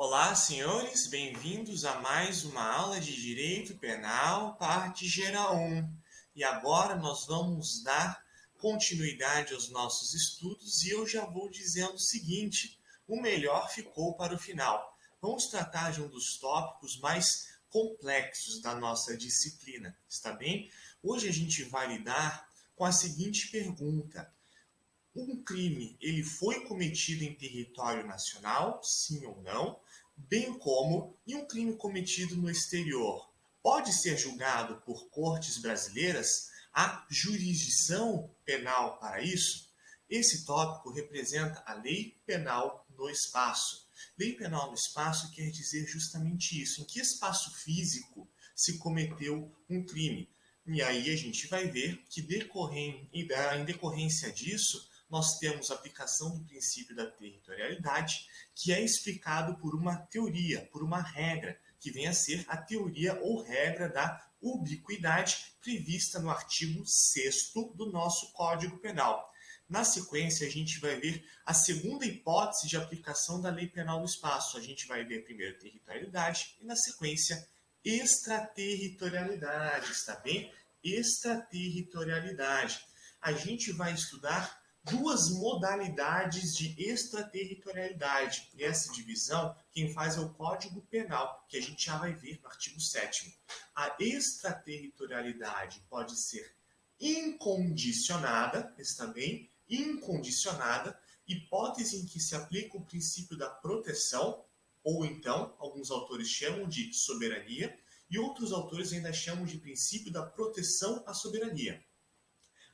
Olá, senhores, bem-vindos a mais uma aula de Direito Penal, parte geral 1. E agora nós vamos dar continuidade aos nossos estudos e eu já vou dizendo o seguinte: o melhor ficou para o final. Vamos tratar de um dos tópicos mais complexos da nossa disciplina, está bem? Hoje a gente vai lidar com a seguinte pergunta: um crime, ele foi cometido em território nacional, sim ou não, bem como em um crime cometido no exterior. Pode ser julgado por cortes brasileiras? Há jurisdição penal para isso? Esse tópico representa a lei penal no espaço. Lei penal no espaço quer dizer justamente isso: em que espaço físico se cometeu um crime. E aí a gente vai ver que em decorrência disso, nós temos a aplicação do princípio da territorialidade, que é explicado por uma teoria, por uma regra, que vem a ser a teoria ou regra da ubiquidade prevista no artigo 6º do nosso Código Penal. Na sequência, a gente vai ver a segunda hipótese de aplicação da lei penal no espaço. A gente vai ver primeiro territorialidade e, na sequência, extraterritorialidade, está bem? Extraterritorialidade. A gente vai estudar duas modalidades de extraterritorialidade. E essa divisão, quem faz é o Código Penal, que a gente já vai ver no artigo 7º. A extraterritorialidade pode ser incondicionada, está bem? Incondicionada, hipótese em que se aplica o princípio da proteção, ou então, alguns autores chamam de soberania, e outros autores ainda chamam de princípio da proteção à soberania.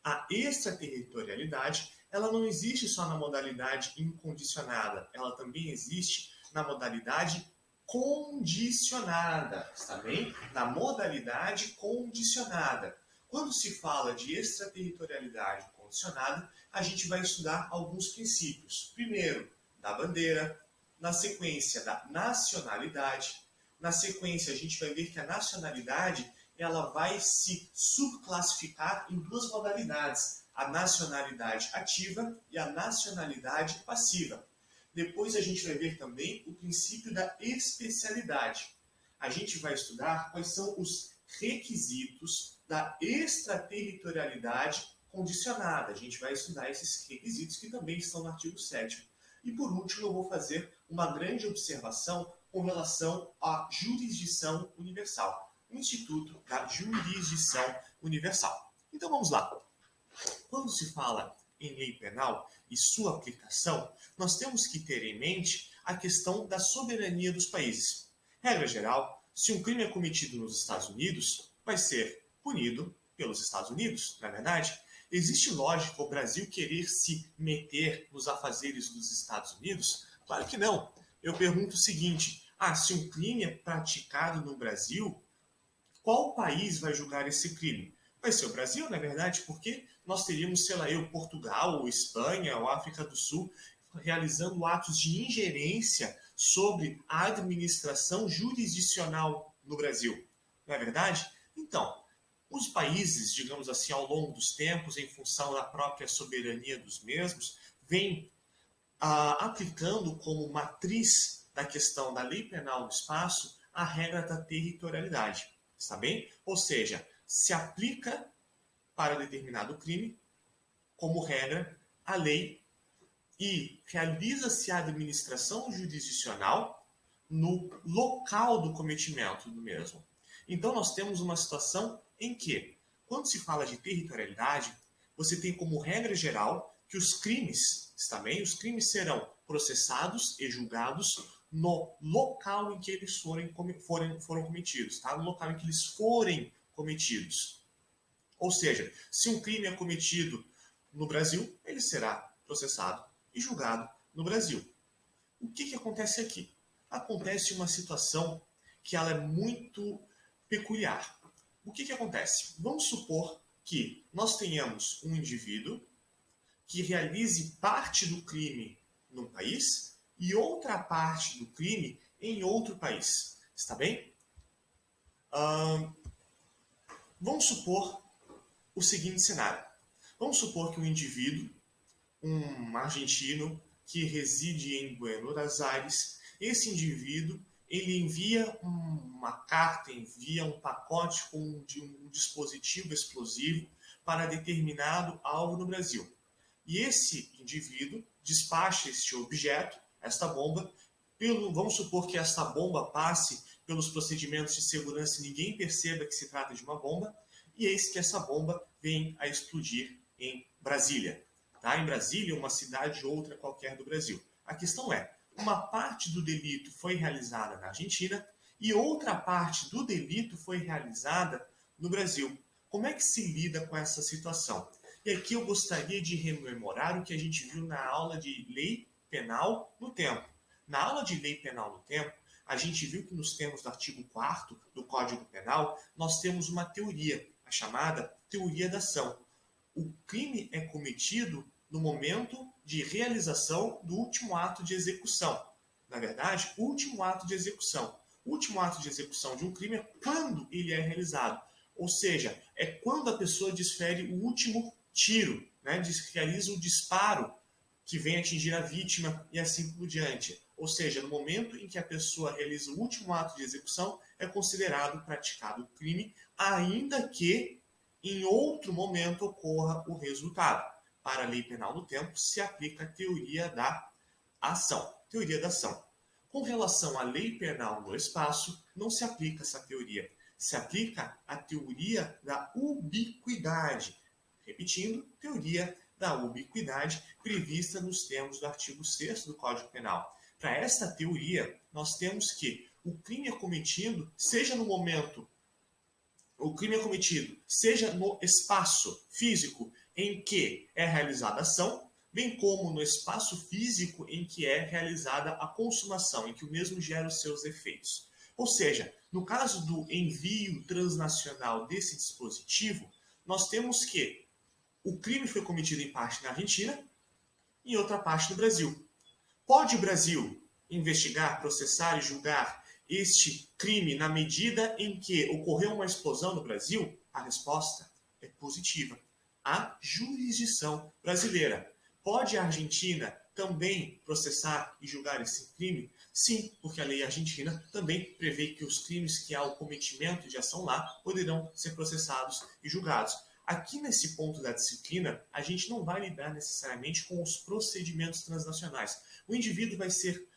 A extraterritorialidade, ela não existe só na modalidade incondicionada, ela também existe na modalidade condicionada, está bem? Na modalidade condicionada. Quando se fala de extraterritorialidade condicionada, a gente vai estudar alguns princípios. Primeiro, da bandeira, na sequência, da nacionalidade. Na sequência, a gente vai ver que a nacionalidade ela vai se subclassificar em duas modalidades: a nacionalidade ativa e a nacionalidade passiva. Depois a gente vai ver também o princípio da especialidade. A gente vai estudar quais são os requisitos da extraterritorialidade condicionada. A gente vai estudar esses requisitos que também estão no artigo 7º. E por último, eu vou fazer uma grande observação com relação à jurisdição universal. O Instituto da Jurisdição Universal. Então vamos lá. Quando se fala em lei penal e sua aplicação, nós temos que ter em mente a questão da soberania dos países. Regra geral, se um crime é cometido nos Estados Unidos, vai ser punido pelos Estados Unidos, na verdade. Existe lógica o Brasil querer se meter nos afazeres dos Estados Unidos? Claro que não. Eu pergunto o seguinte: se um crime é praticado no Brasil, qual país vai julgar esse crime? Vai ser o Brasil, na verdade, porque nós teríamos, sei lá, Portugal, ou Espanha, ou África do Sul, realizando atos de ingerência sobre a administração jurisdicional no Brasil. Não é verdade? Então, os países, digamos assim, ao longo dos tempos, em função da própria soberania dos mesmos, vêm aplicando como matriz da questão da lei penal no espaço a regra da territorialidade. Está bem? Ou seja, se aplica para determinado crime, como regra, a lei e realiza-se a administração jurisdicional no local do cometimento do mesmo. Então, nós temos uma situação em que, quando se fala de territorialidade, você tem como regra geral que os crimes, está bem? Os crimes serão processados e julgados no local em que eles foram cometidos, tá? No local em que eles forem cometidos. Ou seja, se um crime é cometido no Brasil, ele será processado e julgado no Brasil. O que acontece aqui? Acontece uma situação que ela é muito peculiar. O que acontece? Vamos supor que nós tenhamos um indivíduo que realize parte do crime num país e outra parte do crime em outro país. Está bem? Vamos supor o seguinte cenário. Vamos supor que um indivíduo, um argentino que reside em Buenos Aires, esse indivíduo ele envia uma carta, envia um pacote de um dispositivo explosivo para determinado alvo no Brasil. E esse indivíduo despacha este objeto, esta bomba, vamos supor que esta bomba passe pelos procedimentos de segurança e ninguém perceba que se trata de uma bomba, e eis que essa bomba vem a explodir em Brasília. Tá? Em Brasília, uma cidade ou outra qualquer do Brasil. A questão é, uma parte do delito foi realizada na Argentina e outra parte do delito foi realizada no Brasil. Como é que se lida com essa situação? E aqui eu gostaria de rememorar o que a gente viu na aula de lei penal no tempo. Na aula de lei penal no tempo, a gente viu que nos termos do artigo 4º do Código Penal, nós temos uma teoria, a chamada teoria da ação. O crime é cometido no momento de realização do último ato de execução. Na verdade, o último ato de execução. O último ato de execução de um crime é quando ele é realizado. Ou seja, é quando a pessoa desfere o último tiro, né? Realiza o disparo que vem atingir a vítima e assim por diante. Ou seja, no momento em que a pessoa realiza o último ato de execução, é considerado praticado o crime, ainda que em outro momento ocorra o resultado. Para a lei penal no tempo, se aplica a teoria da ação. Teoria da ação. Com relação à lei penal no espaço, não se aplica essa teoria. Se aplica a teoria da ubiquidade. Repetindo, teoria da ubiquidade prevista nos termos do artigo 6º do Código Penal. Para esta teoria, nós temos que o crime é cometido, seja no momento, o crime é cometido, seja no espaço físico em que é realizada a ação, bem como no espaço físico em que é realizada a consumação, em que o mesmo gera os seus efeitos. Ou seja, no caso do envio transnacional desse dispositivo, nós temos que o crime foi cometido em parte na Argentina e em outra parte no Brasil. Pode o Brasil investigar, processar e julgar este crime na medida em que ocorreu uma explosão no Brasil? A resposta é positiva. Há jurisdição brasileira. Pode a Argentina também processar e julgar esse crime? Sim, porque a lei argentina também prevê que os crimes que há o cometimento de ação lá poderão ser processados e julgados. Aqui nesse ponto da disciplina, a gente não vai lidar necessariamente com os procedimentos transnacionais. O indivíduo vai ser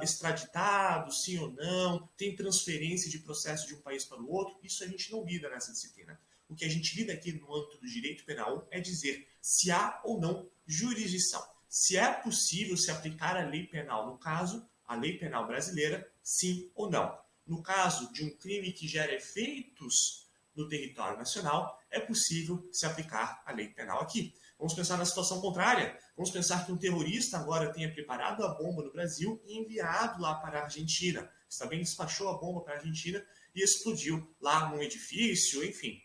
extraditado, sim ou não, tem transferência de processo de um país para o outro, isso a gente não lida nessa disciplina. O que a gente lida aqui no âmbito do direito penal é dizer se há ou não jurisdição. Se é possível se aplicar a lei penal, no caso, a lei penal brasileira, sim ou não. No caso de um crime que gera efeitos no território nacional, é possível se aplicar a lei penal aqui. Vamos pensar na situação contrária. Vamos pensar que um terrorista agora tenha preparado a bomba no Brasil e enviado lá para a Argentina. Está bem, despachou a bomba para a Argentina e explodiu lá num edifício, enfim.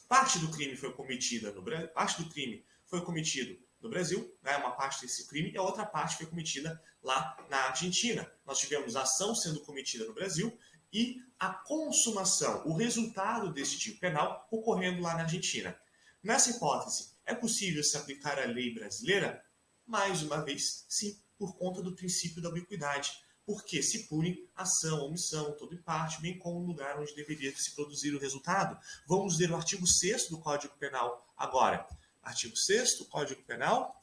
Parte do crime foi cometida no Brasil, parte do crime foi cometido no Brasil, né, uma parte desse crime, e a outra parte foi cometida lá na Argentina. Nós tivemos a ação sendo cometida no Brasil e a consumação, o resultado desse tipo penal ocorrendo lá na Argentina. Nessa hipótese, é possível se aplicar a lei brasileira? Mais uma vez, sim, por conta do princípio da ubiquidade, porque se pune ação, omissão, todo e parte, bem como o lugar onde deveria se produzir o resultado. Vamos ver o artigo 6º do Código Penal agora. Artigo 6º do Código Penal.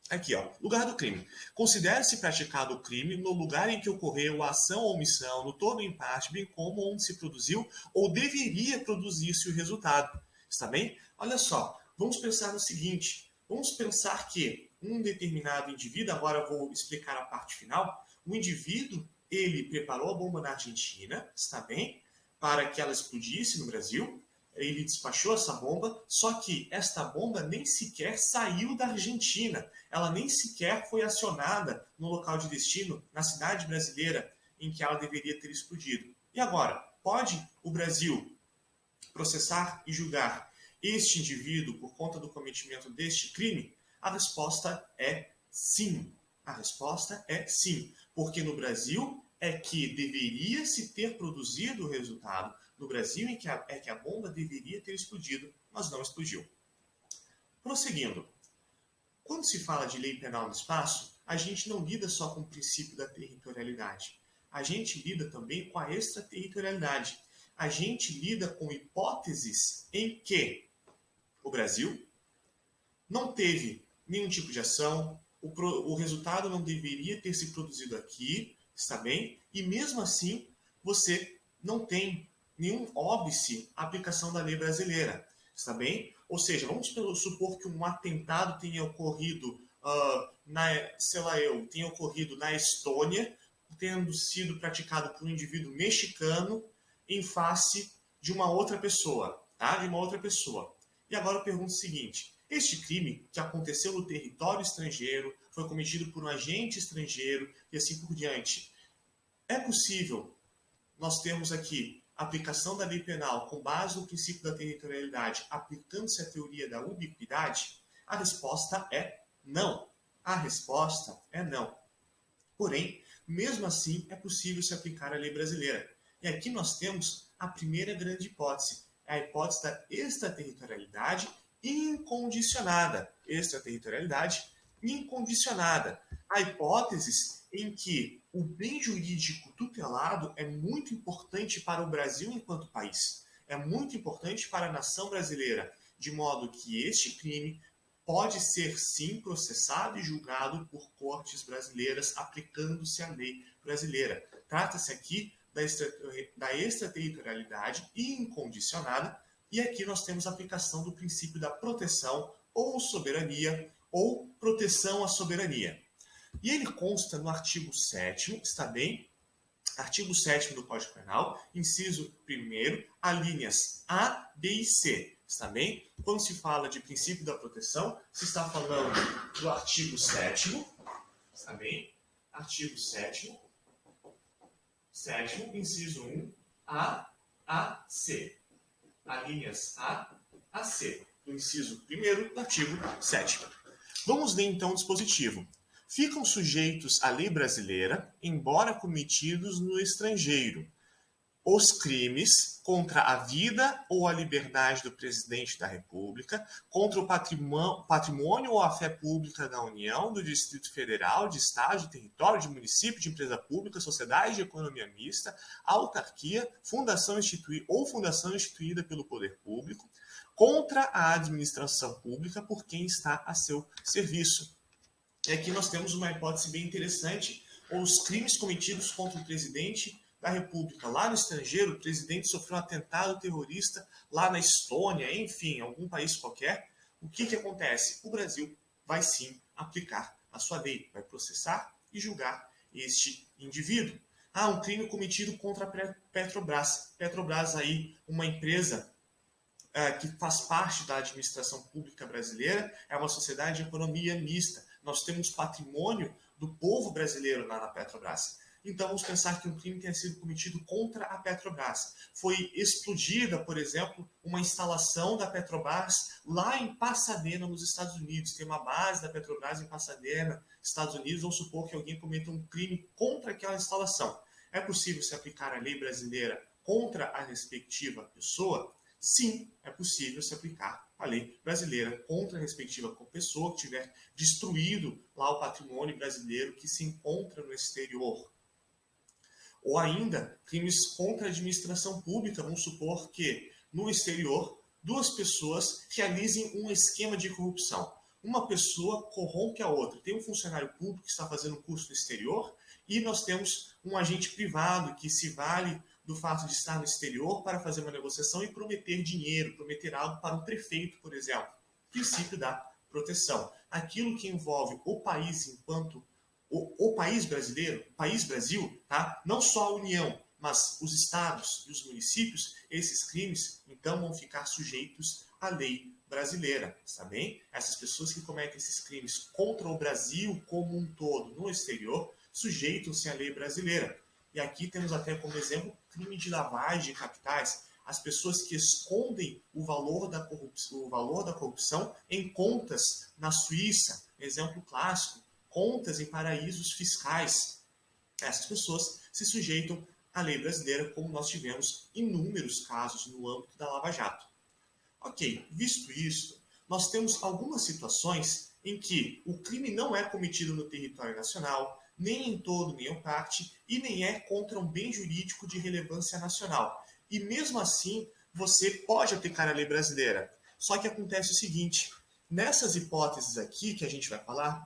Aqui, ó, lugar do crime. Considere-se praticado o crime no lugar em que ocorreu a ação ou omissão, no todo ou em parte, bem como onde se produziu ou deveria produzir-se o resultado. Está bem? Olha só, vamos pensar no seguinte. Vamos pensar que um determinado indivíduo, agora eu vou explicar a parte final, o indivíduo, ele preparou a bomba na Argentina, está bem? Para que ela explodisse no Brasil. Ele despachou essa bomba, só que esta bomba nem sequer saiu da Argentina. Ela nem sequer foi acionada no local de destino, na cidade brasileira em que ela deveria ter explodido. E agora, pode o Brasil processar e julgar este indivíduo por conta do cometimento deste crime? A resposta é sim. A resposta é sim, porque no Brasil é que deveria se ter produzido o resultado. No Brasil é que a bomba deveria ter explodido, mas não explodiu. Prosseguindo. Quando se fala de lei penal no espaço, a gente não lida só com o princípio da territorialidade. A gente lida também com a extraterritorialidade. A gente lida com hipóteses em que o Brasil não teve nenhum tipo de ação, o resultado não deveria ter se produzido aqui, está bem? E mesmo assim, você não tem nenhum óbice à aplicação da lei brasileira, está bem? Ou seja, vamos supor que um atentado tenha ocorrido tenha ocorrido na Estônia, tendo sido praticado por um indivíduo mexicano em face de uma outra pessoa, tá? De uma outra pessoa. E agora eu pergunto o seguinte: este crime que aconteceu no território estrangeiro, foi cometido por um agente estrangeiro e assim por diante, é possível nós termos aqui a aplicação da lei penal com base no princípio da territorialidade, aplicando-se a teoria da ubiquidade? A resposta é não. A resposta é não. Porém, mesmo assim, é possível se aplicar a lei brasileira. E aqui nós temos a primeira grande hipótese, a hipótese da extraterritorialidade incondicionada. Extraterritorialidade incondicionada. Há hipóteses em que o bem jurídico tutelado é muito importante para o Brasil enquanto país. É muito importante para a nação brasileira, de modo que este crime pode ser sim processado e julgado por cortes brasileiras, aplicando-se a lei brasileira. Trata-se aqui da extraterritorialidade incondicionada, e aqui nós temos a aplicação do princípio da proteção ou soberania, ou proteção à soberania. E ele consta no artigo 7º, está bem? Artigo 7º do Código Penal, inciso 1º, alíneas A, B e C. Está bem? Quando se fala de princípio da proteção, se está falando do artigo 7º, está bem? Artigo 7º, inciso 1, A, C. Alíneas A, C. Do inciso 1º do artigo 7º. Vamos ler então o dispositivo. Ficam sujeitos à lei brasileira, embora cometidos no estrangeiro, os crimes contra a vida ou a liberdade do presidente da República, contra o patrimônio ou a fé pública da União, do Distrito Federal, de Estado, de território, de município, de empresa pública, sociedade de economia mista, autarquia, fundação instituída pelo poder público, contra a administração pública por quem está a seu serviço. E aqui nós temos uma hipótese bem interessante: os crimes cometidos contra o presidente da República lá no estrangeiro. O presidente sofreu um atentado terrorista lá na Estônia, enfim, algum país qualquer. O que acontece? O Brasil vai sim aplicar a sua lei, vai processar e julgar este indivíduo. Um crime cometido contra a Petrobras. Petrobras aí, uma empresa que faz parte da administração pública brasileira, é uma sociedade de economia mista. Nós temos patrimônio do povo brasileiro lá na Petrobras. Então, vamos pensar que um crime tenha sido cometido contra a Petrobras. Foi explodida, por exemplo, uma instalação da Petrobras lá em Pasadena, nos Estados Unidos. Tem uma base da Petrobras em Pasadena, Estados Unidos. Vamos supor que alguém cometa um crime contra aquela instalação. É possível se aplicar a lei brasileira contra a respectiva pessoa? Sim, é possível se aplicar a lei brasileira contra a respectiva pessoa que tiver destruído lá o patrimônio brasileiro que se encontra no exterior. Ou ainda, crimes contra a administração pública. Vamos supor que no exterior duas pessoas realizem um esquema de corrupção. Uma pessoa corrompe a outra. Tem um funcionário público que está fazendo um curso no exterior e nós temos um agente privado que se vale do fato de estar no exterior para fazer uma negociação e prometer dinheiro, prometer algo para um prefeito, por exemplo. Princípio da proteção. Aquilo que envolve o país enquanto o país brasileiro, o país Brasil, tá? Não só a União, mas os estados e os municípios, esses crimes, então, vão ficar sujeitos à lei brasileira, está bem? Essas pessoas que cometem esses crimes contra o Brasil como um todo no exterior, sujeitam-se à lei brasileira. E aqui temos até como exemplo crime de lavagem de capitais, as pessoas que escondem o valor da corrupção em contas na Suíça, exemplo clássico, contas em paraísos fiscais. Essas pessoas se sujeitam à lei brasileira, como nós tivemos inúmeros casos no âmbito da Lava Jato. Ok, visto isso, nós temos algumas situações em que o crime não é cometido no território nacional, nem em todo, nem em parte, e nem é contra um bem jurídico de relevância nacional. E mesmo assim, você pode aplicar a lei brasileira. Só que acontece o seguinte, nessas hipóteses aqui que a gente vai falar,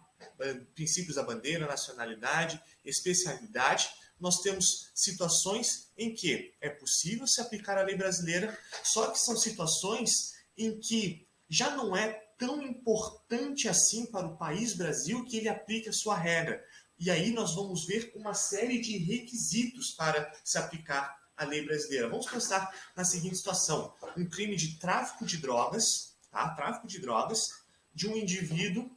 princípios da bandeira, nacionalidade, especialidade, nós temos situações em que é possível se aplicar a lei brasileira, só que são situações em que já não é tão importante assim para o país Brasil que ele aplique a sua regra. E aí nós vamos ver uma série de requisitos para se aplicar a lei brasileira. Vamos pensar na seguinte situação: um crime de tráfico de drogas, tá? Tráfico de drogas de um indivíduo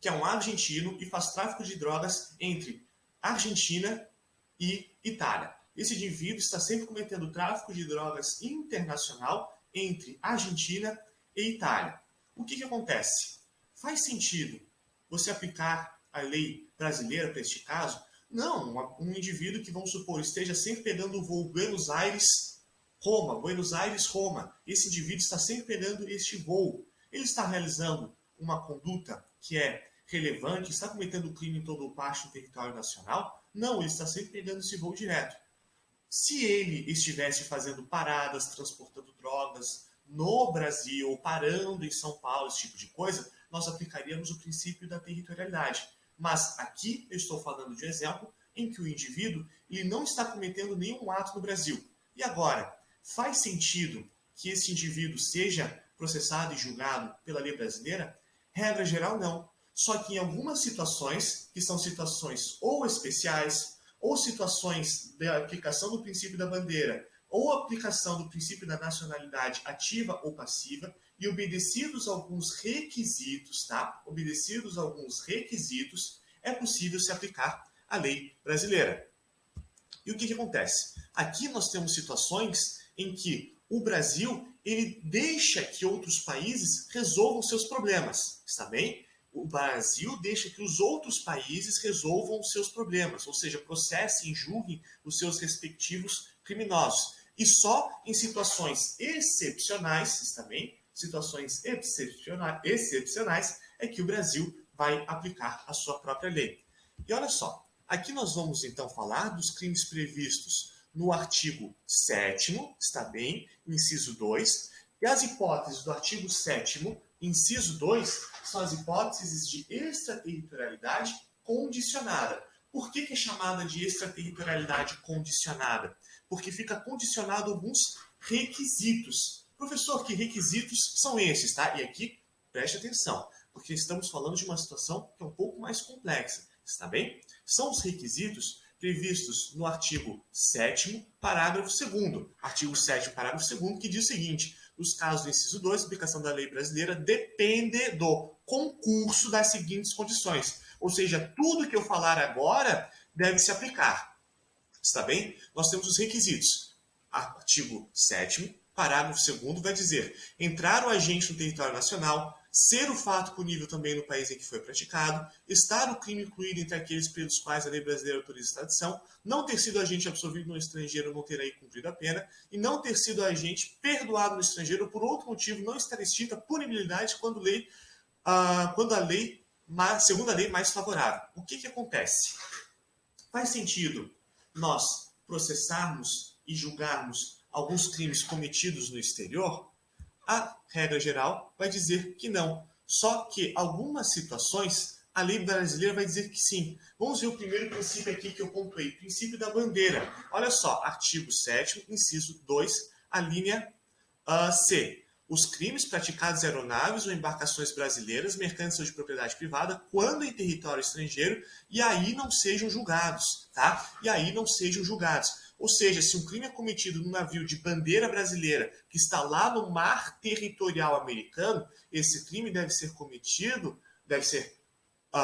que é um argentino e faz tráfico de drogas entre Argentina e Itália. Esse indivíduo está sempre cometendo tráfico de drogas internacional entre Argentina e Itália. O que acontece? Faz sentido você aplicar a lei brasileira para este caso? Não, um indivíduo que, vamos supor, esteja sempre pegando o voo Buenos Aires-Roma, Buenos Aires-Roma. Esse indivíduo está sempre pegando este voo. Ele está realizando uma conduta que é relevante, está cometendo crime em todo o parte do território nacional? Não, ele está sempre pegando esse voo direto. Se ele estivesse fazendo paradas, transportando drogas no Brasil, ou parando em São Paulo, esse tipo de coisa, nós aplicaríamos o princípio da territorialidade. Mas aqui eu estou falando de um exemplo em que o indivíduo ele não está cometendo nenhum ato no Brasil. E agora, faz sentido que esse indivíduo seja processado e julgado pela lei brasileira? Regra geral, não. Só que em algumas situações, que são situações ou especiais, ou situações da aplicação do princípio da bandeira, ou aplicação do princípio da nacionalidade ativa ou passiva, e obedecidos alguns requisitos, tá? Obedecidos alguns requisitos, é possível se aplicar a lei brasileira. E o que acontece? Aqui nós temos situações em que o Brasil ele deixa que outros países resolvam seus problemas, está bem? O Brasil deixa que os outros países resolvam os seus problemas, ou seja, processem e julguem os seus respectivos criminosos. E só em situações excepcionais, está bem? Situações excepcionais é que o Brasil vai aplicar a sua própria lei. E olha só, aqui nós vamos então falar dos crimes previstos no artigo 7º, está bem? Inciso 2, e as hipóteses do artigo 7º, inciso 2, são as hipóteses de extraterritorialidade condicionada. Por que é chamada de extraterritorialidade condicionada? Porque fica condicionado a alguns requisitos. Professor, que requisitos são esses, tá? E aqui, preste atenção, porque estamos falando de uma situação que é um pouco mais complexa, está bem? São os requisitos previstos no artigo 7º, parágrafo 2º. Artigo 7º, parágrafo 2º, que diz o seguinte: nos casos do inciso 2, a aplicação da lei brasileira depende do concurso das seguintes condições. Ou seja, tudo que eu falar agora deve se aplicar. Está bem? Nós temos os requisitos. Artigo 7º, parágrafo 2º, vai dizer: entrar o agente no território nacional, ser o fato punível também no país em que foi praticado, estar o crime incluído entre aqueles pelos quais a lei brasileira autoriza a extradição, não ter sido agente absolvido no estrangeiro ou não ter aí cumprido a pena, e não ter sido agente perdoado no estrangeiro ou por outro motivo não estar extinta a punibilidade quando a lei, segundo a lei mais favorável. O que acontece? Faz sentido nós processarmos e julgarmos alguns crimes cometidos no exterior? A regra geral vai dizer que não. Só que algumas situações a lei brasileira vai dizer que sim. Vamos ver o primeiro princípio aqui que eu pontuei, princípio da bandeira. Olha só, artigo 7º, inciso 2, a linha C. Os crimes praticados em aeronaves ou embarcações brasileiras, mercantes ou de propriedade privada, quando em território estrangeiro, e aí não sejam julgados, tá? E aí não sejam julgados. Ou seja, se um crime é cometido num navio de bandeira brasileira que está lá no mar territorial americano, esse crime deve ser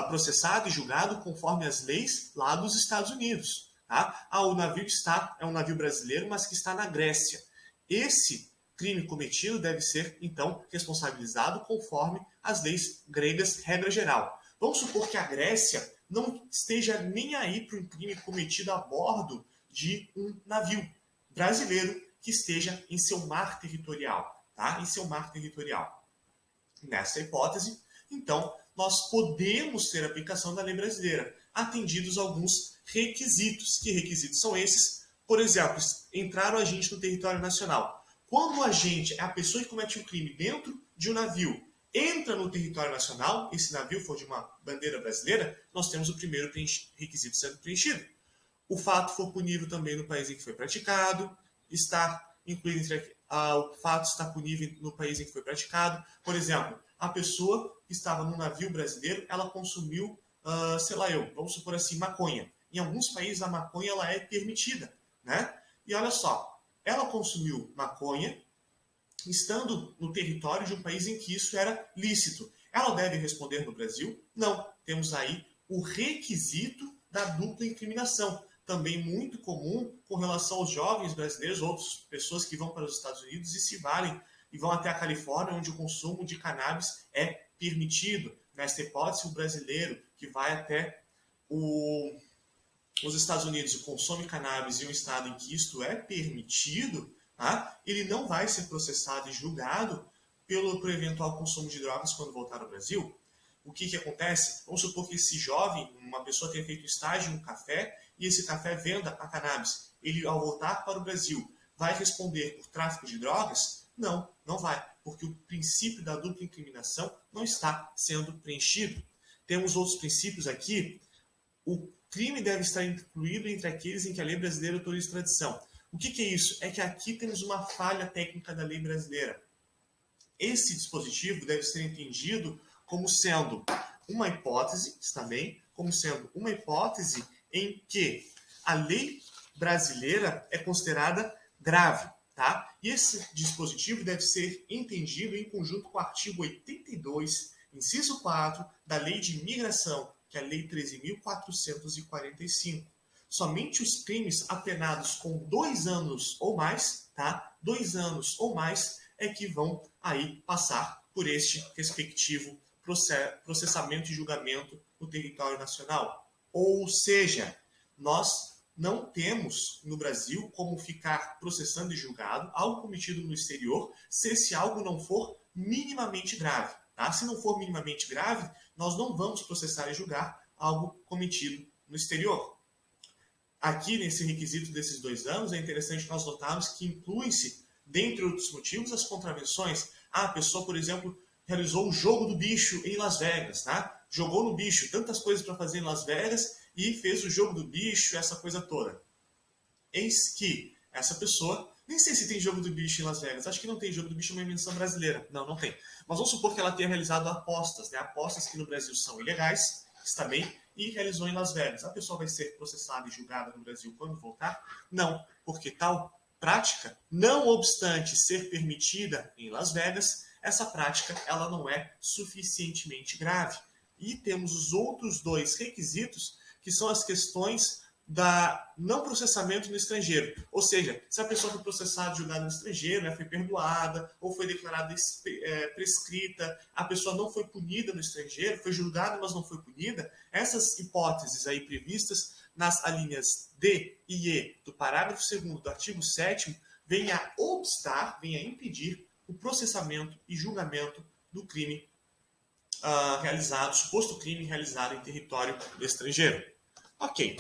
processado e julgado conforme as leis lá dos Estados Unidos. Tá? O navio é um navio brasileiro, mas que está na Grécia. Esse crime cometido deve ser, então, responsabilizado conforme as leis gregas, regra geral. Vamos supor que a Grécia não esteja nem aí para um crime cometido a bordo de um navio brasileiro que esteja em seu mar territorial, tá? Em seu mar territorial. Nessa hipótese, Então, nós podemos ter aplicação da lei brasileira, atendidos alguns requisitos. Que requisitos são esses? Por exemplo, entrar o agente no território nacional. Quando o agente é a pessoa que comete um crime dentro de um navio, entra no território nacional, esse navio for de uma bandeira brasileira, nós temos o primeiro requisito sendo preenchido. O fato for punível também no país em que foi praticado, estar incluído entre o fato estar punível no país em que foi praticado. Por exemplo, a pessoa que estava no navio brasileiro, ela consumiu, vamos supor assim, maconha. Em alguns países a maconha ela é permitida, né? E olha só, ela consumiu maconha estando no território de um país em que isso era lícito. Ela deve responder no Brasil? Não. Temos aí o requisito da dupla incriminação, também muito comum com relação aos jovens brasileiros, outras pessoas que vão para os Estados Unidos e se valem e vão até a Califórnia, onde o consumo de cannabis é permitido. Nesta hipótese, o brasileiro que vai até os Estados Unidos e consome cannabis em um estado em que isto é permitido, tá? Ele não vai ser processado e julgado por eventual consumo de drogas quando voltar ao Brasil. O que acontece? Vamos supor que esse jovem, uma pessoa tenha feito estágio em um café e esse café venda a cannabis. Ele, ao voltar para o Brasil, vai responder por tráfico de drogas? Não, não vai, porque o princípio da dupla incriminação não está sendo preenchido. Temos outros princípios aqui. O crime deve estar incluído entre aqueles em que a lei brasileira autoriza extradição. O que é isso? É que aqui temos uma falha técnica da lei brasileira. Esse dispositivo deve ser entendido como sendo uma hipótese, está bem? Como sendo uma hipótese em que a lei brasileira é considerada grave, tá? E esse dispositivo deve ser entendido em conjunto com o artigo 82, inciso 4, da Lei de Imigração, que é a Lei 13.445. Somente os crimes apenados com 2 anos ou mais, tá? 2 anos ou mais é que vão aí passar por este respectivo processamento e julgamento no território nacional. Ou seja, nós não temos no Brasil como ficar processando e julgado algo cometido no exterior se esse algo não for minimamente grave. Tá? Se não for minimamente grave, nós não vamos processar e julgar algo cometido no exterior. Aqui, nesse requisito desses 2 anos, é interessante nós notarmos que inclui-se, dentre outros motivos, as contravenções. A pessoa, por exemplo, realizou o jogo do bicho em Las Vegas, tá? Jogou no bicho, tantas coisas para fazer em Las Vegas e fez o jogo do bicho, essa coisa toda. Eis que essa pessoa, nem sei se tem jogo do bicho em Las Vegas, acho que não tem jogo do bicho, é uma invenção brasileira. Não, não tem. Mas vamos supor que ela tenha realizado apostas, né? Apostas que no Brasil são ilegais, está bem, e realizou em Las Vegas. A pessoa vai ser processada e julgada no Brasil quando voltar? Não, porque tal prática, não obstante ser permitida em Las Vegas, essa prática ela não é suficientemente grave. E temos os outros 2 requisitos, que são as questões da não processamento no estrangeiro. Ou seja, se a pessoa foi processada e julgada no estrangeiro, né, foi perdoada, ou foi declarada prescrita, a pessoa não foi punida no estrangeiro, foi julgada, mas não foi punida, essas hipóteses aí previstas nas alíneas D e E do parágrafo 2º do artigo 7º vêm a obstar, vêm a impedir o processamento e julgamento do crime realizado, suposto crime realizado em território estrangeiro. Ok.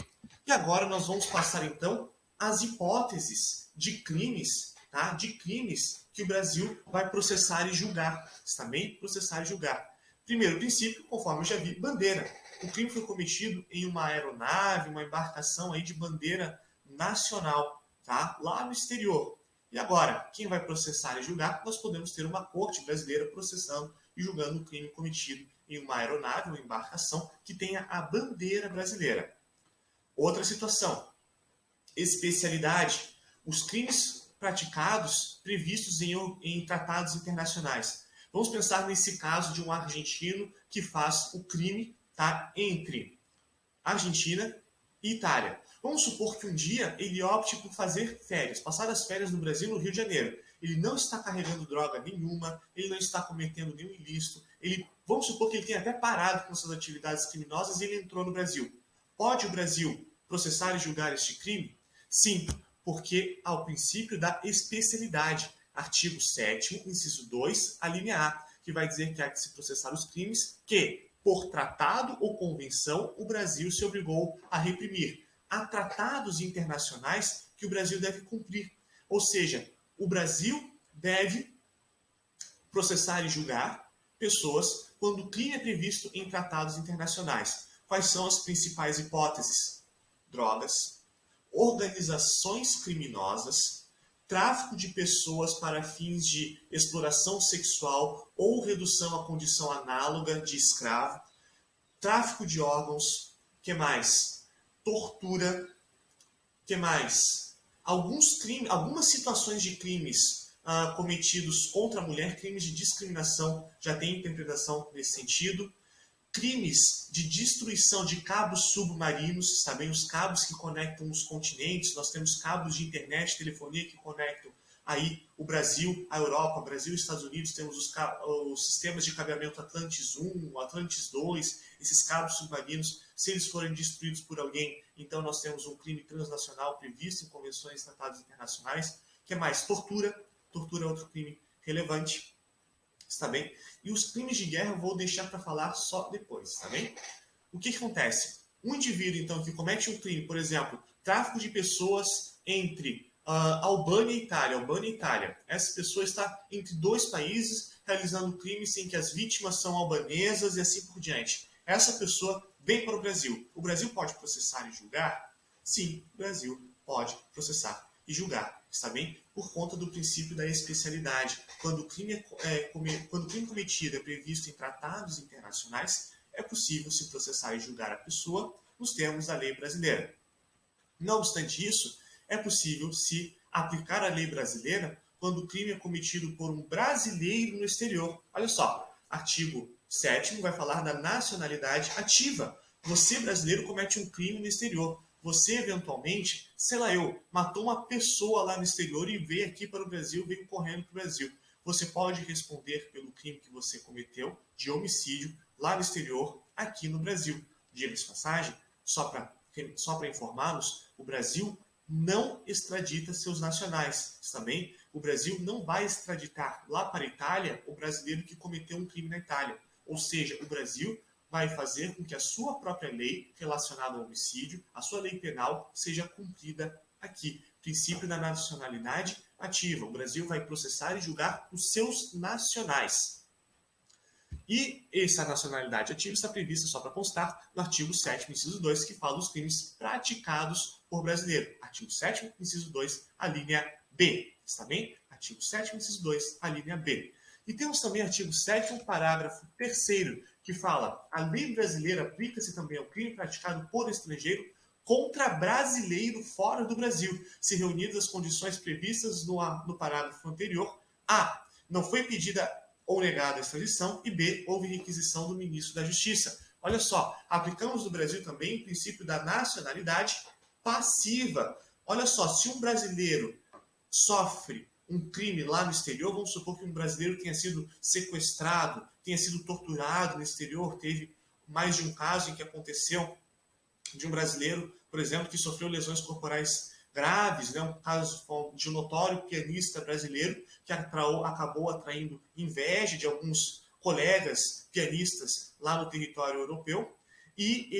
E agora nós vamos passar então às hipóteses de crimes, tá? De crimes que o Brasil vai processar e julgar. Está bem? Processar e julgar. Primeiro princípio, conforme eu já vi, bandeira. O crime foi cometido em uma aeronave, uma embarcação aí de bandeira nacional, tá? Lá no exterior. E agora, quem vai processar e julgar? Nós podemos ter uma corte brasileira processando e julgando o crime cometido em uma aeronave, uma embarcação que tenha a bandeira brasileira. Outra situação, especialidade, os crimes praticados previstos em tratados internacionais. Vamos pensar nesse caso de um argentino que faz o crime, tá, entre Argentina e Itália. Vamos supor que um dia ele opte por fazer férias, passar as férias no Brasil, no Rio de Janeiro. Ele não está carregando droga nenhuma, ele não está cometendo nenhum ilícito, vamos supor que ele tenha até parado com suas atividades criminosas e ele entrou no Brasil. Pode o Brasil processar e julgar este crime? Sim, porque há o princípio da especialidade. Artigo 7º, inciso 2, a linha A, que vai dizer que há que se processar os crimes que, por tratado ou convenção, o Brasil se obrigou a reprimir. Há tratados internacionais que o Brasil deve cumprir. Ou seja, o Brasil deve processar e julgar pessoas quando o crime é previsto em tratados internacionais. Quais são as principais hipóteses? Drogas, organizações criminosas, tráfico de pessoas para fins de exploração sexual ou redução à condição análoga de escravo, tráfico de órgãos, que mais? Tortura, que mais? Algumas situações de crimes cometidos contra a mulher, crimes de discriminação, já tem interpretação nesse sentido. Crimes de destruição de cabos submarinos, sabem, os cabos que conectam os continentes, nós temos cabos de internet, telefonia que conectam aí o Brasil, a Europa, Brasil e Estados Unidos, temos os sistemas de cabeamento Atlantis 1, Atlantis 2, esses cabos submarinos, se eles forem destruídos por alguém, então nós temos um crime transnacional previsto em convenções e tratados internacionais. Que mais? Tortura. Tortura é outro crime relevante. Está bem? E os crimes de guerra eu vou deixar para falar só depois, está bem? O que acontece? Um indivíduo, então, que comete um crime, por exemplo, tráfico de pessoas entre Albânia e Itália. Essa pessoa está entre dois países realizando crimes em que as vítimas são albanesas e assim por diante. Essa pessoa vem para o Brasil. O Brasil pode processar e julgar? Sim, o Brasil pode processar e julgar, está bem? Por conta do princípio da especialidade. Quando o crime cometido é previsto em tratados internacionais, é possível se processar e julgar a pessoa nos termos da lei brasileira. Não obstante isso, é possível se aplicar a lei brasileira quando o crime é cometido por um brasileiro no exterior. Olha só, artigo 7º vai falar da nacionalidade ativa. Você, brasileiro, comete um crime no exterior. Você, eventualmente, sei lá matou uma pessoa lá no exterior e veio aqui para o Brasil, veio correndo para o Brasil. Você pode responder pelo crime que você cometeu de homicídio lá no exterior, aqui no Brasil. Diga-se de passagem, só para informá-los, o Brasil não extradita seus nacionais, também. O Brasil não vai extraditar lá para a Itália o brasileiro que cometeu um crime na Itália. Ou seja, o Brasil vai fazer com que a sua própria lei relacionada ao homicídio, a sua lei penal, seja cumprida aqui. Princípio da nacionalidade ativa. O Brasil vai processar e julgar os seus nacionais. E essa nacionalidade ativa está prevista, só para constar, no artigo 7º, inciso 2, que fala dos crimes praticados por brasileiro. Artigo 7º, inciso 2, a linha B. Está bem? Artigo 7º, inciso 2, a linha B. E temos também artigo 7º, parágrafo 3º, que fala: a lei brasileira aplica-se também ao crime praticado por estrangeiro contra brasileiro fora do Brasil, se reunidas as condições previstas no parágrafo anterior. A. Não foi pedida ou negada a extradição, e B. Houve requisição do ministro da Justiça. Olha só, aplicamos no Brasil também o princípio da nacionalidade passiva. Olha só, se um brasileiro sofre um crime lá no exterior, vamos supor que um brasileiro tenha sido sequestrado, tenha sido torturado no exterior, teve mais de um caso em que aconteceu de um brasileiro, por exemplo, que sofreu lesões corporais graves, um caso de um notório pianista brasileiro que acabou atraindo inveja de alguns colegas pianistas lá no território europeu, e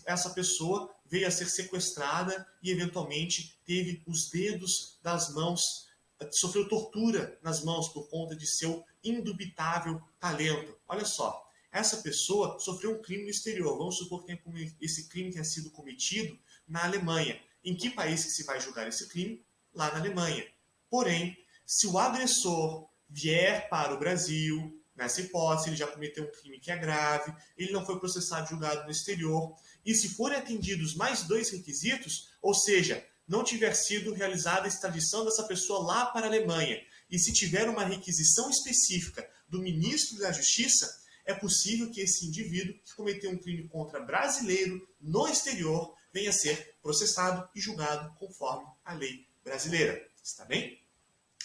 essa pessoa veio a ser sequestrada e eventualmente teve os dedos das mãos, sofreu tortura nas mãos por conta de seu indubitável talento. Olha só, essa pessoa sofreu um crime no exterior. Vamos supor que esse crime tenha sido cometido na Alemanha. Em que país que se vai julgar esse crime? Lá na Alemanha. Porém, se o agressor vier para o Brasil, nessa hipótese, ele já cometeu um crime que é grave, ele não foi processado e julgado no exterior, e se forem atendidos mais dois requisitos, ou seja, não tiver sido realizada a extradição dessa pessoa lá para a Alemanha, e se tiver uma requisição específica do ministro da Justiça, é possível que esse indivíduo que cometeu um crime contra brasileiro no exterior venha a ser processado e julgado conforme a lei brasileira. Está bem?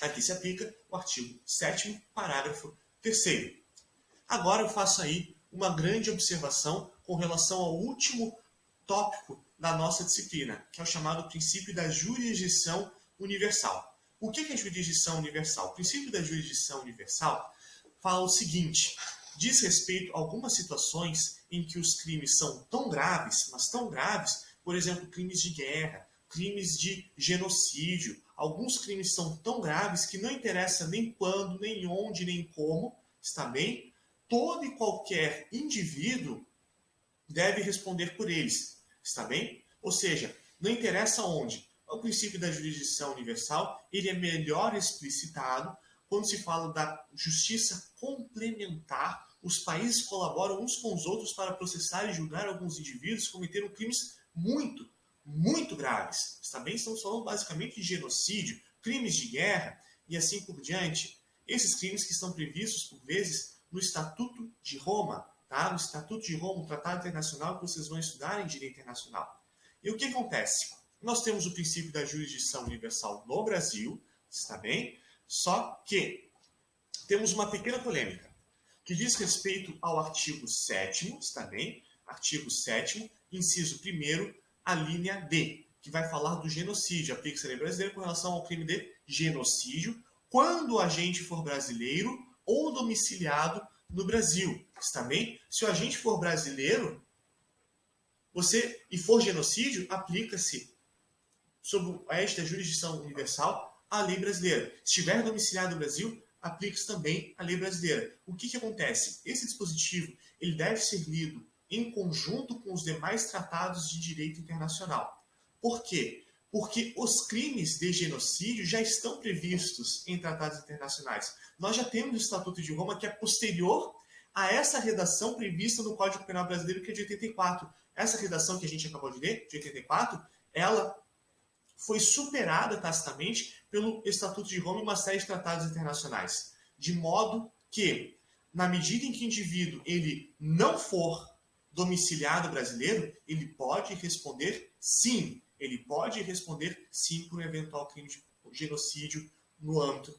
Aqui se aplica o artigo 7º, parágrafo 3º. Agora eu faço aí uma grande observação com relação ao último tópico da nossa disciplina, que é o chamado princípio da jurisdição universal. O que é jurisdição universal? O princípio da jurisdição universal fala o seguinte: diz respeito a algumas situações em que os crimes são tão graves, mas tão graves, por exemplo, crimes de guerra, crimes de genocídio. Alguns crimes são tão graves que não interessa nem quando, nem onde, nem como, está bem? Todo e qualquer indivíduo deve responder por eles, está bem? Ou seja, não interessa onde. O princípio da jurisdição universal, ele é melhor explicitado quando se fala da justiça complementar. Os países colaboram uns com os outros para processar e julgar alguns indivíduos que cometeram crimes muito graves. Está bem? Estamos falando basicamente de genocídio, crimes de guerra e assim por diante. Esses crimes que estão previstos, por vezes, no Estatuto de Roma, tá? No Estatuto de Roma, um tratado internacional que vocês vão estudar em direito internacional. E o que acontece? Nós temos o princípio da jurisdição universal no Brasil, está bem? Só que temos uma pequena polêmica, que diz respeito ao artigo 7º, está bem? Artigo 7º, inciso 1º, a linha D, que vai falar do genocídio, aplica-se à lei brasileira com relação ao crime de genocídio, quando o agente for brasileiro ou domiciliado no Brasil, está bem? Se o agente for brasileiro, e for genocídio, aplica-se sob esta jurisdição universal a lei brasileira. Se estiver domiciliado no Brasil, aplica-se também a lei brasileira. O que acontece? Esse dispositivo ele deve ser lido em conjunto com os demais tratados de direito internacional. Por quê? Porque os crimes de genocídio já estão previstos em tratados internacionais. Nós já temos o Estatuto de Roma, que é posterior a essa redação prevista no Código Penal Brasileiro, que é de 84. Essa redação que a gente acabou de ler, de 84, ela foi superada tacitamente pelo Estatuto de Roma e uma série de tratados internacionais. De modo que, na medida em que o indivíduo ele não for domiciliado brasileiro, ele pode responder sim. Ele pode responder sim por um eventual crime de genocídio no âmbito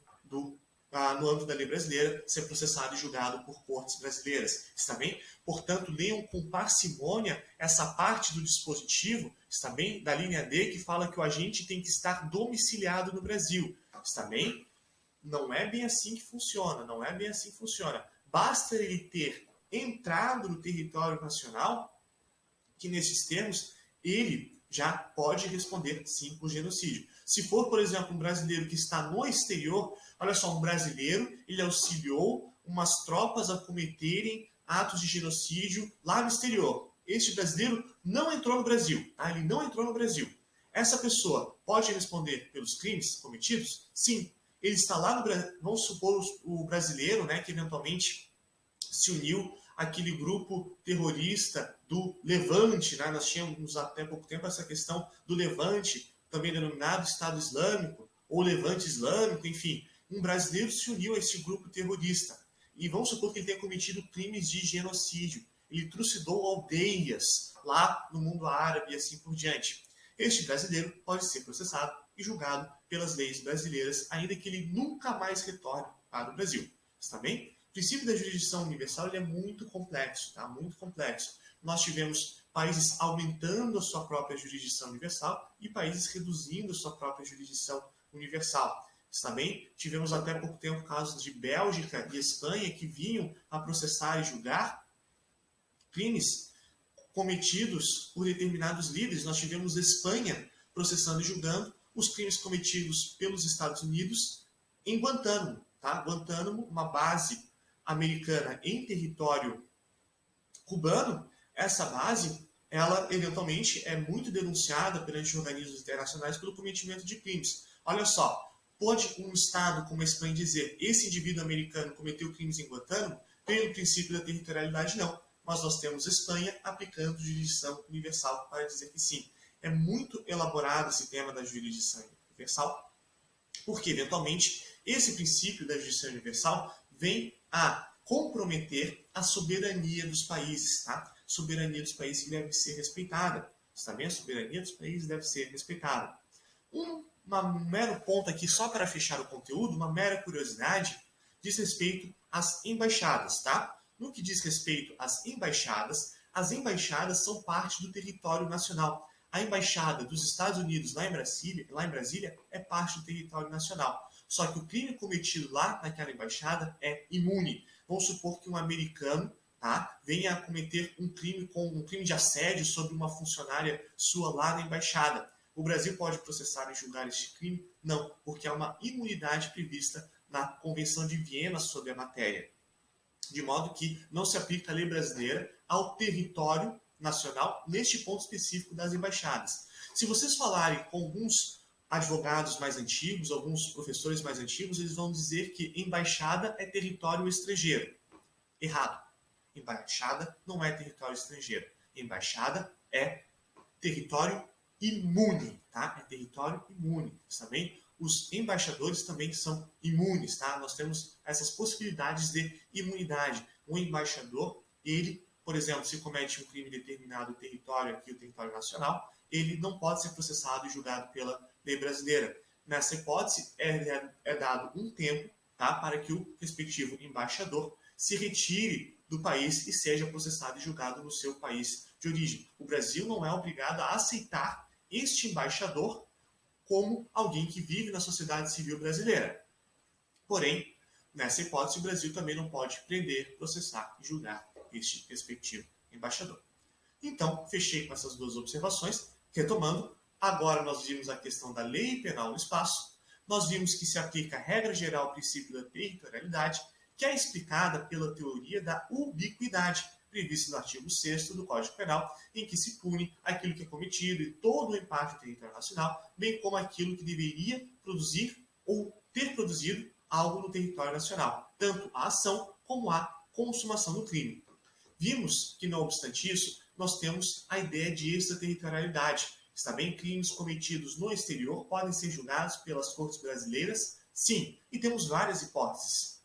da lei brasileira, ser processado e julgado por cortes brasileiras. Está bem? Portanto, leiam com parcimônia essa parte do dispositivo, está bem? Da linha D, que fala que o agente tem que estar domiciliado no Brasil. Está bem? Não é bem assim que funciona. Não é bem assim que funciona. Basta ele ter entrado no território nacional, que nesses termos ele já pode responder sim por genocídio. Se for, por exemplo, um brasileiro que está no exterior, olha só, um brasileiro, ele auxiliou umas tropas a cometerem atos de genocídio lá no exterior. Este brasileiro não entrou no Brasil, tá? Ele não entrou no Brasil. Essa pessoa pode responder pelos crimes cometidos? Sim. Ele está lá no Brasil, vamos supor o brasileiro, né, que eventualmente se uniu àquele grupo terrorista do Levante, né? Nós tínhamos até pouco tempo essa questão do Levante, também denominado Estado Islâmico, ou Levante Islâmico, enfim. Um brasileiro se uniu a esse grupo terrorista. E vamos supor que ele tenha cometido crimes de genocídio. Ele trucidou aldeias lá no mundo árabe e assim por diante. Este brasileiro pode ser processado e julgado pelas leis brasileiras, ainda que ele nunca mais retorne para o Brasil. Está bem? O princípio da jurisdição universal ele é muito complexo, tá? Muito complexo. Nós tivemos países aumentando a sua própria jurisdição universal e países reduzindo a sua própria jurisdição universal. Está bem? Tivemos até pouco tempo casos de Bélgica e Espanha que vinham a processar e julgar crimes cometidos por determinados líderes. Nós tivemos Espanha processando e julgando os crimes cometidos pelos Estados Unidos em Guantánamo. Tá? Guantánamo, uma base americana em território cubano. Essa base, ela eventualmente é muito denunciada perante organismos internacionais pelo cometimento de crimes. Olha só, pode um Estado como a Espanha dizer esse indivíduo americano cometeu crimes em Guantánamo? Pelo princípio da territorialidade, não. Mas nós temos Espanha aplicando jurisdição universal para dizer que sim. É muito elaborado esse tema da jurisdição universal, porque, eventualmente, esse princípio da jurisdição universal vem a comprometer a soberania dos países, tá? Soberania dos países que deve ser respeitada. Também a soberania dos países deve ser respeitada. Um mero ponto aqui, só para fechar o conteúdo, uma mera curiosidade, diz respeito às embaixadas, tá? No que diz respeito às embaixadas são parte do território nacional. A embaixada dos Estados Unidos lá em Brasília é parte do território nacional. só que o crime cometido lá naquela embaixada é imune. Vamos supor que um americano, tá, venha a cometer um crime de assédio sobre uma funcionária sua lá na embaixada. O Brasil pode processar e julgar este crime? Não, porque há uma imunidade prevista na Convenção de Viena sobre a matéria. De modo que não se aplica a lei brasileira ao território nacional neste ponto específico das embaixadas. Se vocês falarem com alguns advogados mais antigos, alguns professores mais antigos, eles vão dizer que embaixada é território estrangeiro. Errado. Embaixada não é território estrangeiro. Embaixada é território imune, tá? É território imune, também. Os embaixadores também são imunes, tá? Nós temos essas possibilidades de imunidade. O embaixador, ele, por exemplo, se comete um crime em determinado território, aqui o território nacional, ele não pode ser processado e julgado pela lei brasileira. Nessa hipótese, é dado um tempo, tá? Para que o respectivo embaixador se retire do país e seja processado e julgado no seu país de origem. O Brasil não é obrigado a aceitar este embaixador como alguém que vive na sociedade civil brasileira. Porém, nessa hipótese, o Brasil também não pode prender, processar e julgar este respectivo embaixador. Então, fechei com essas duas observações. Retomando, agora nós vimos a questão da lei penal no espaço, nós vimos que se aplica a regra geral ao princípio da territorialidade, que é explicada pela teoria da ubiquidade, previsto no artigo 6º do Código Penal, em que se pune aquilo que é cometido e todo o impacto internacional, bem como aquilo que deveria produzir ou ter produzido algo no território nacional, tanto a ação como a consumação do crime. Vimos que, não obstante isso, nós temos a ideia de extraterritorialidade. Está bem? Crimes cometidos no exterior podem ser julgados pelas cortes brasileiras? Sim, e temos várias hipóteses.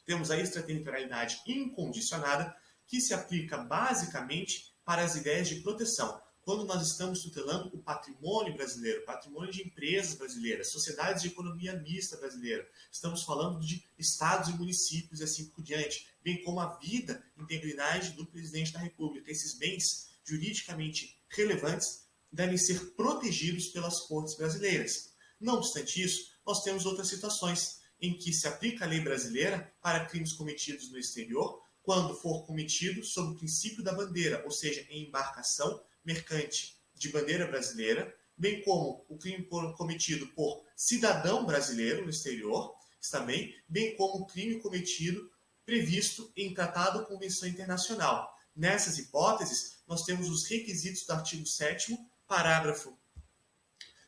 Temos a extraterritorialidade incondicionada, que se aplica basicamente para as ideias de proteção. Quando nós estamos tutelando o patrimônio brasileiro, patrimônio de empresas brasileiras, sociedades de economia mista brasileira, estamos falando de estados e municípios e assim por diante, bem como a vida e integridade do presidente da República. Esses bens juridicamente relevantes devem ser protegidos pelas cortes brasileiras. Não obstante isso, nós temos outras situações em que se aplica a lei brasileira para crimes cometidos no exterior, quando for cometido sob o princípio da bandeira, ou seja, em embarcação mercante de bandeira brasileira, bem como o crime cometido por cidadão brasileiro no exterior, também, bem como o crime cometido previsto em tratado ou convenção internacional. Nessas hipóteses, nós temos os requisitos do artigo 7º, parágrafo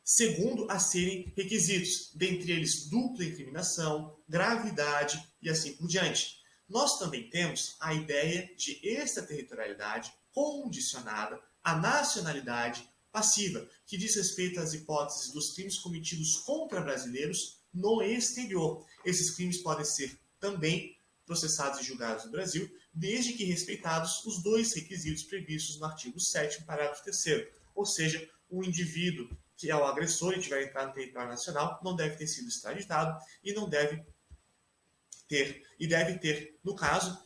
2º a serem requisitos, dentre eles dupla incriminação, gravidade e assim por diante. Nós também temos a ideia de extraterritorialidade condicionada à nacionalidade passiva, que diz respeito às hipóteses dos crimes cometidos contra brasileiros no exterior. Esses crimes podem ser também processados e julgados no Brasil, desde que respeitados os dois requisitos previstos no artigo 7º, parágrafo 3º. Ou seja, o indivíduo que é o agressor e tiver entrado no território nacional não deve ter sido extraditado e não deve ter, no caso,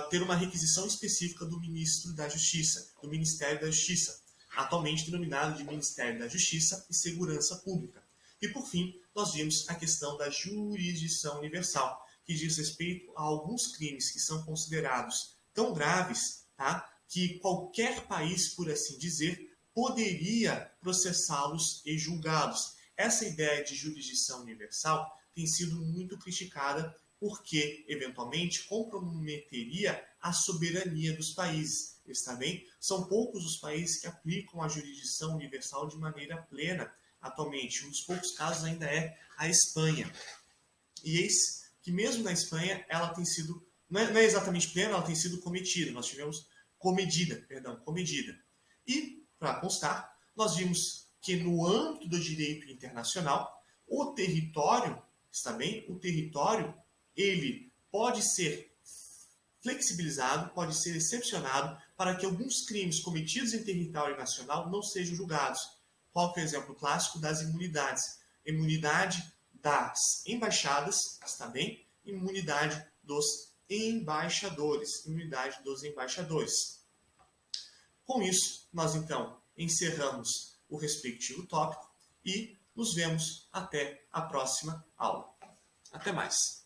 ter uma requisição específica do Ministro da Justiça, do Ministério da Justiça, atualmente denominado de Ministério da Justiça e Segurança Pública. E, por fim, nós vimos a questão da jurisdição universal, que diz respeito a alguns crimes que são considerados tão graves, tá, que qualquer país, por assim dizer, poderia processá-los e julgá-los. Essa ideia de jurisdição universal tem sido muito criticada porque, eventualmente, comprometeria a soberania dos países. Está bem? São poucos os países que aplicam a jurisdição universal de maneira plena atualmente. Um dos poucos casos ainda é a Espanha. E eis que mesmo na Espanha ela tem sido, não é exatamente plena, ela tem sido cometida. Nós tivemos comedida. E, para constar, nós vimos que no âmbito do direito internacional, o território, está bem? O território, ele pode ser flexibilizado, pode ser excepcionado para que alguns crimes cometidos em território nacional não sejam julgados. Qual que é o exemplo clássico das imunidades? Imunidade das embaixadas, está bem? Imunidade dos embaixadores. Imunidade dos embaixadores. Com isso, nós então encerramos o respectivo tópico e nos vemos até a próxima aula. Até mais!